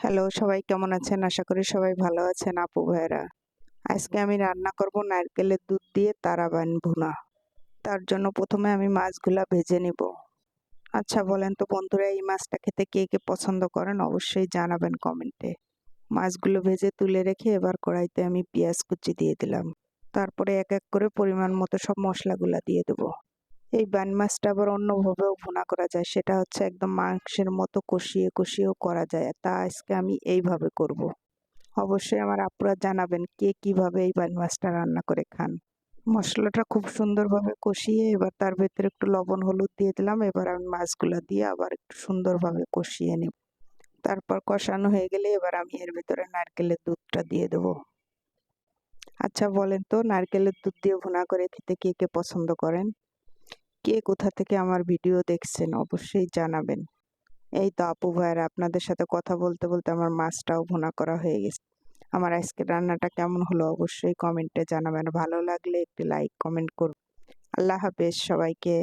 Hello, সবাই কেমন আছেন? আশা করি সবাই ভালো আছেন আপু ভাইয়েরা। আজকে আমি রান্না করব নারকেলের দুধ দিয়ে তারাবাইন ভুনা। তার জন্য প্রথমে আমি মাছগুলা ভেজে নিব। আচ্ছা বলেন তো বন্ধুরা, এই মাছটা খেতে কে কে পছন্দ করেন অবশ্যই জানাবেন কমেন্টে। মাছগুলো ভেজে তুলে রেখে এবার কড়াইতে আমি পেঁয়াজ কুচি দিয়ে দিলাম। তারপরে এক এক করে পরিমাণ মতো সব মশলাগুলা দিয়ে দেবো। এই বাইন মাছটা আবার অন্যভাবেও ভুনা করা যায়, সেটা হচ্ছে একদম মাংসের মতো কষিয়ে কষিয়েও করা যায়, তা আজকে আমি এইভাবে করব। অবশ্যই আমার আপুরা জানাবেন কে কিভাবে এই বাইন মাছটা রান্না করে খান। মশলাটা খুব সুন্দরভাবে কষিয়ে এবার তার ভেতরে একটু লবণ হলুদ দিয়ে দিলাম। এবার আমি মাছগুলা দিয়ে আবার একটু সুন্দরভাবে কষিয়ে নেব। তারপর কষানো হয়ে গেলে এবার আমি এর ভেতরে নারকেলের দুধটা দিয়ে দেবো। আচ্ছা বলেন তো, নারকেলের দুধ দিয়ে ভুনা করে খেতে কে কে পছন্দ করেন? কে কোথা থেকে আমার ভিডিও দেখছেন অবশ্যই জানাবেন। এই তো আপু ভাইয়েরা, আপনাদের সাথে কথা বলতে বলতে আমার মাছটাও ভুনা করা হয়ে গেছে। আমার আজকের রান্নাটা কেমন হলো অবশ্যই কমেন্টে জানাবেন। ভালো লাগলে একটি লাইক কমেন্ট করুন। আল্লাহ হাফেজ সবাইকে।